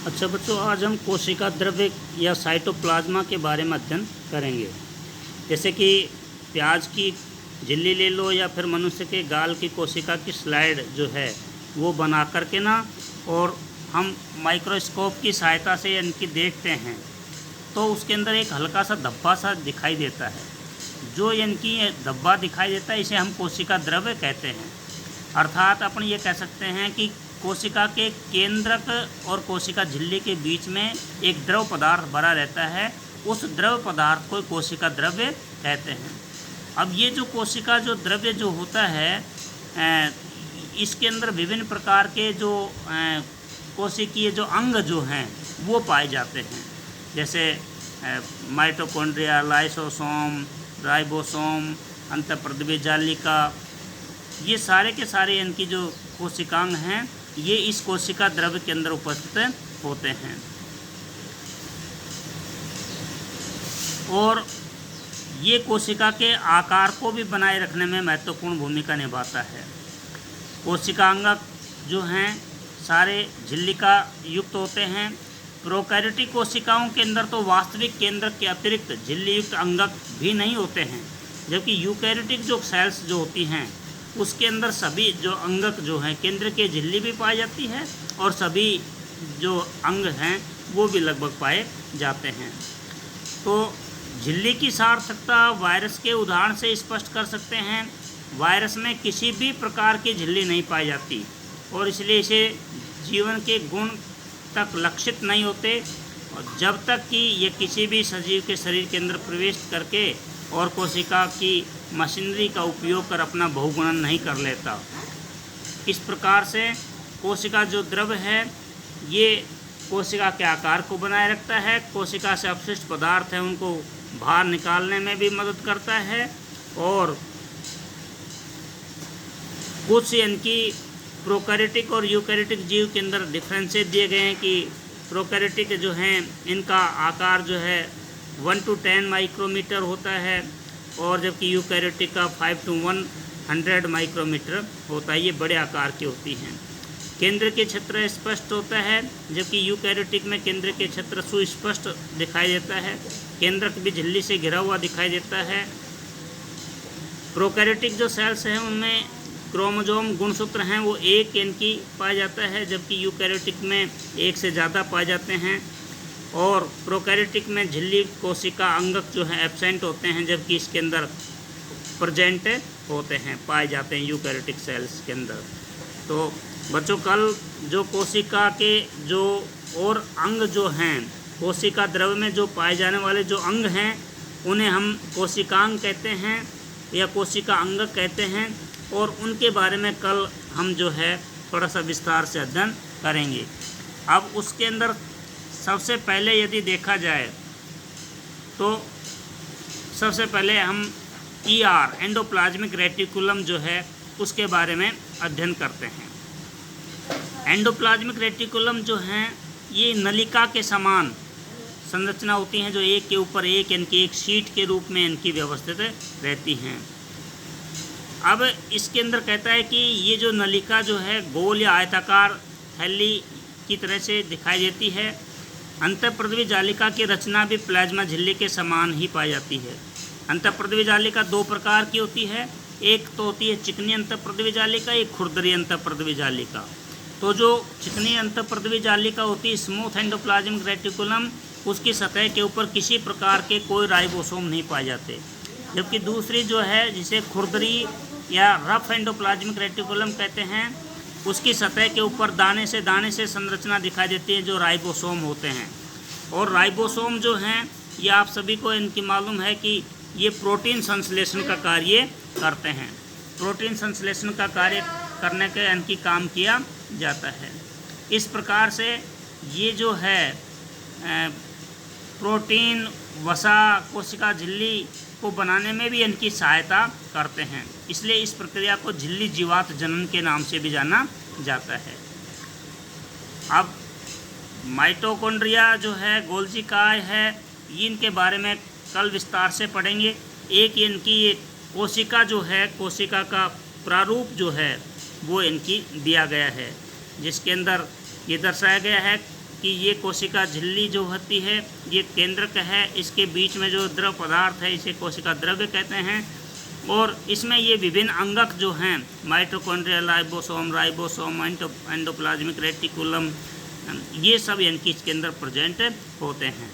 अच्छा बच्चों, आज हम कोशिका द्रव्य या साइटोप्लाज्मा के बारे में अध्ययन करेंगे। जैसे कि प्याज की झिल्ली ले लो या फिर मनुष्य के गाल की कोशिका की स्लाइड जो है वो बना करके ना, और हम माइक्रोस्कोप की सहायता से इनकी देखते हैं तो उसके अंदर एक हल्का सा धब्बा सा दिखाई देता है। जो इनकी धब्बा दिखाई देता है इसे हम कोशिका द्रव्य कहते हैं। अर्थात अपन ये कह सकते हैं कि कोशिका के केंद्रक और कोशिका झिल्ली के बीच में एक द्रव पदार्थ भरा रहता है, उस द्रव पदार्थ को कोशिका द्रव्य कहते हैं। अब ये जो कोशिका जो द्रव्य जो होता है, इसके अंदर विभिन्न प्रकार के जो कोशिकीय जो अंग जो हैं वो पाए जाते हैं, जैसे माइटोकॉन्ड्रिया, लाइसोसोम, राइबोसोम, अंतःप्रद्रव्य जालिका, ये सारे के सारे इनकी जो कोशिकांग हैं ये इस कोशिका द्रव्य के अंदर उपस्थित होते हैं। और ये कोशिका के आकार को भी बनाए रखने में महत्वपूर्ण भूमिका निभाता है। कोशिकांगक जो हैं सारे झिल्लिका युक्त होते हैं। प्रोकैरियोटिक कोशिकाओं के अंदर तो वास्तविक केंद्रक के अतिरिक्त झिल्ली युक्त अंगक भी नहीं होते हैं, जबकि यूकैरियोटिक जो सेल्स जो होती हैं उसके अंदर सभी जो अंगक जो हैं केंद्र के झिल्ली भी पाई जाती है और सभी जो अंग हैं वो भी लगभग पाए जाते हैं। तो झिल्ली की सार्थकता वायरस के उदाहरण से स्पष्ट कर सकते हैं। वायरस में किसी भी प्रकार की झिल्ली नहीं पाई जाती और इसलिए इसे जीवन के गुण तक लक्षित नहीं होते, और जब तक कि ये किसी भी सजीव के शरीर के अंदर प्रवेश करके और कोशिका की मशीनरी का उपयोग कर अपना बहुगुणन नहीं कर लेता। इस प्रकार से कोशिका जो द्रव्य है ये कोशिका के आकार को बनाए रखता है, कोशिका से अपशिष्ट पदार्थ हैं उनको बाहर निकालने में भी मदद करता है, और कुछ इनकी प्रोकैरियोटिक और यूकैरियोटिक जीव के अंदर डिफरेंसेस दिए गए हैं कि प्रोकैरियोटिक जो हैं इनका आकार जो है 1 to 10 माइक्रोमीटर होता है, और जबकि यूकैरियोटिक का 5 to 100 माइक्रोमीटर होता है। ये बड़े आकार की होती हैं। केंद्र के क्षेत्र स्पष्ट होता है, जबकि यूकैरियोटिक में केंद्र के क्षेत्र सुस्पष्ट दिखाई देता है। केंद्रक भी झिल्ली से घिरा हुआ दिखाई देता है। प्रोकैरियोटिक जो सेल्स हैं उनमें क्रोमोसोम गुणसूत्र हैं वो एक इनकी पाया जाता है, जबकि यूकैरियोटिक में एक से ज़्यादा पाए जाते हैं। और प्रोकैरियोटिक में झिल्ली कोशिका अंगक जो हैं एब्सेंट होते हैं, जबकि इसके अंदर प्रेजेंट होते हैं, पाए जाते हैं यूकैरियोटिक सेल्स के अंदर। तो बच्चों, कल जो कोशिका के जो और अंग जो हैं, कोशिका द्रव्य में जो पाए जाने वाले जो अंग हैं उन्हें हम कोशिकांग कहते हैं या कोशिका अंगक कहते हैं, और उनके बारे में कल हम जो है थोड़ा सा विस्तार से अध्ययन करेंगे। अब उसके अंदर सबसे पहले यदि देखा जाए तो सबसे पहले हम एंडोप्लाज्मिक रेटिकुलम जो है उसके बारे में अध्ययन करते हैं। एंडोप्लाज्मिक रेटिकुलम जो हैं ये नलिका के समान संरचना होती हैं, जो एक के ऊपर एक इनकी एक शीट के रूप में इनकी व्यवस्थित रहती हैं। अब इसके अंदर कहता है कि ये जो नलिका जो है गोल या आयताकार थैली की तरह से दिखाई देती है। अंतःप्रद्रव्य जालिका की रचना भी प्लाज्मा झिल्ली के समान ही पाई जाती है। अंतःप्रद्रव्य जालिका दो प्रकार की होती है, एक तो होती है चिकनी अंतःप्रद्रव्य जालिका, एक खुरदरी अंतःप्रद्रव्य जालिका। तो जो चिकनी अंतःप्रद्रव्य जालिका होती है स्मूथ एंडोप्लाज्मिक रेटिकुलम, उसकी सतह के ऊपर किसी प्रकार के कोई राइबोसोम नहीं पाए जाते, जबकि दूसरी जो है जिसे खुरदरी या रफ एंडोप्लाज्मिक रेटिकुलम कहते हैं, उसकी सतह के ऊपर दाने से संरचना दिखाई देती है जो राइबोसोम होते हैं। और राइबोसोम जो हैं ये आप सभी को इनकी मालूम है कि ये प्रोटीन संश्लेषण का कार्य करते हैं। प्रोटीन संश्लेषण का कार्य करने के इनकी काम किया जाता है। इस प्रकार से ये जो है प्रोटीन वसा कोशिका झिल्ली को बनाने में भी इनकी सहायता करते हैं, इसलिए इस प्रक्रिया को झिल्ली जीवात जनन के नाम से भी जाना जाता है। अब माइटोकॉन्ड्रिया जो है, गोल्जी काय है, इनके बारे में कल विस्तार से पढ़ेंगे। एक इनकी कोशिका जो है, कोशिका का प्रारूप जो है वो इनकी दिया गया है, जिसके अंदर ये दर्शाया गया है कि ये कोशिका झिल्ली जो होती है ये केंद्रक है, इसके बीच में जो द्रव पदार्थ है इसे कोशिका द्रव्य कहते हैं, और इसमें ये विभिन्न अंगक जो हैं माइटोकॉन्ड्रिया, राइबोसोम, एंडोप्लाज्मिक रेटिकुलम, ये सब यानी कि इसके अंदर प्रेजेंट होते हैं।